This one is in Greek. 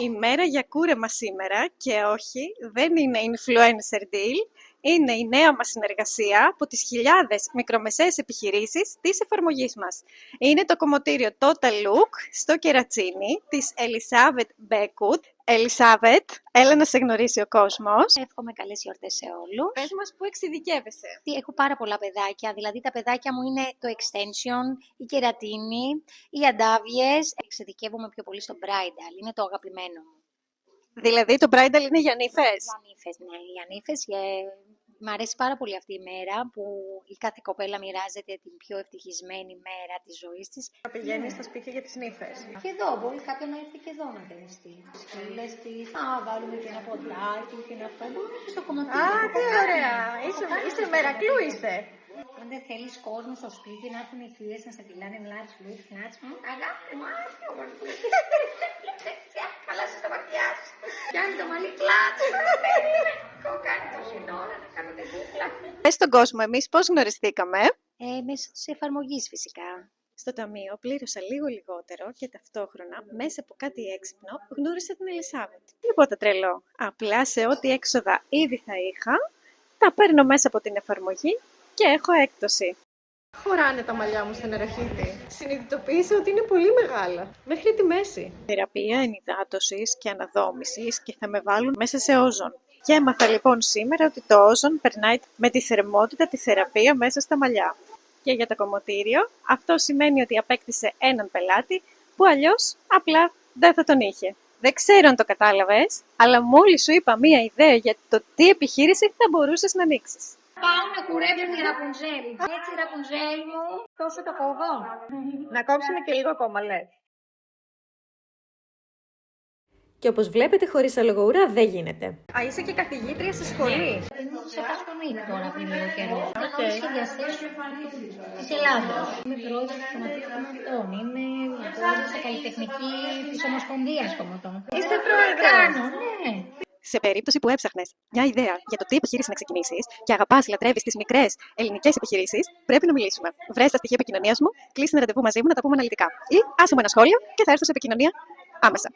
Η μέρα για κούρεμα σήμερα και όχι, δεν είναι influencer deal, είναι η νέα μας συνεργασία από τις χιλιάδες μικρομεσαίες επιχειρήσεις της εφαρμογής μας. Είναι το κομμωτήριο Total Look στο κερατσίνι της Ελισάβετ Μπέκουτ. Ελισάβετ, έλα να σε γνωρίσει ο κόσμος. Εύχομαι καλές γιορτές σε όλους. Πες μας πού εξειδικεύεσαι. Έχω πάρα πολλά παιδάκια, δηλαδή τα παιδάκια μου είναι το extension, η κερατίνη, οι αντάβιες. Εξειδικεύομαι πιο πολύ στο bridal, είναι το αγαπημένο μου. Δηλαδή το bridal είναι για νύφες. Για νύφες, ναι, για νύφες. Μ' αρέσει πάρα πολύ αυτή η μέρα που η κάθε κοπέλα μοιράζεται την πιο ευτυχισμένη μέρα της ζωής της. Θα πηγαίνει στα σπίτια για τις νύφες. Και εδώ, μπορεί κάποιον να έρθει και εδώ να ταινιστεί. Τις φίλες της, να βάλουμε και ένα ποτάκι και να αυτό. Μπορεί και στο κομματάκι. Α, τι ωραία. Είστε μερακλού είστε. Αν δεν θέλεις κόσμο στο σπίτι να έρθουν οι θείες να σε φιλάνε μλάτς, φλάτς μου. Αγάπη μου, καλά σου το μακιάζ. Πιάνει το μαλλί κλάτς. Έχω κάνει τόση ώρα να κάνω την κούκλα. Πες στον κόσμο εμείς πώς γνωριστήκαμε. Μέσω της εφαρμογής φυσικά. Στο ταμείο πλήρωσα λίγο λιγότερο και ταυτόχρονα μέσα από κάτι έξυπνο γνώρισα την Ελισάβετ. Τίποτα τρελό. Απλά σε ό,τι έξοδα ήδη θα είχα, τα παίρνω μέσα από την εφαρμογή και έχω έκπτωση. Χωράνε τα μαλλιά μου στην εραχήτη. Συνειδητοποίησα ότι είναι πολύ μεγάλα, μέχρι τη μέση. Θεραπεία ενυδάτωσης και αναδόμησης και θα με βάλουν μέσα σε όζον. Και έμαθα λοιπόν σήμερα ότι το όζον περνάει με τη θερμότητα τη θεραπεία μέσα στα μαλλιά. Και για το κομμωτήριο, αυτό σημαίνει ότι απέκτησε έναν πελάτη που αλλιώς απλά δεν θα τον είχε. Δεν ξέρω αν το κατάλαβες, αλλά μόλις σου είπα μία ιδέα για το τι επιχείρηση θα μπορούσες να ανοίξεις. Πάω να κουρέψω τη Ραπουνζέλ. Έτσι, Ραπουνζέλ μου, τόσο το κόβω. Να κόψουμε και λίγο ακόμα, λες. Και όπως βλέπετε, χωρίς αλογοουρά δεν γίνεται. Α, είσαι και καθηγήτρια στη σχολή. Είμαι σε Πασκονίδη τώρα πριν λίγο καιρό. Είμαι σχεδιαστής της Ελλάδος. Είμαι πρόεδρος του Σωματείου Κομματών. Είμαι πρόεδρος της καλλιτεχνική της Ομοσπονδίας Κομματών. Είστε πρόεδρος. Κάνω, ναι. Σε περίπτωση που έψαχνες μια ιδέα για το τι επιχείρηση να ξεκινήσεις και αγαπάς, λατρεύεις τις μικρές ελληνικές επιχειρήσεις, πρέπει να μιλήσουμε. Βρες τα στοιχεία επικοινωνίας μου, κλείσει ένα ραντεβού μαζί μου να τα πούμε αναλυτικά. Ή άσε μου ένα σχόλιο και θα έρθω σε επικοινωνία άμεσα.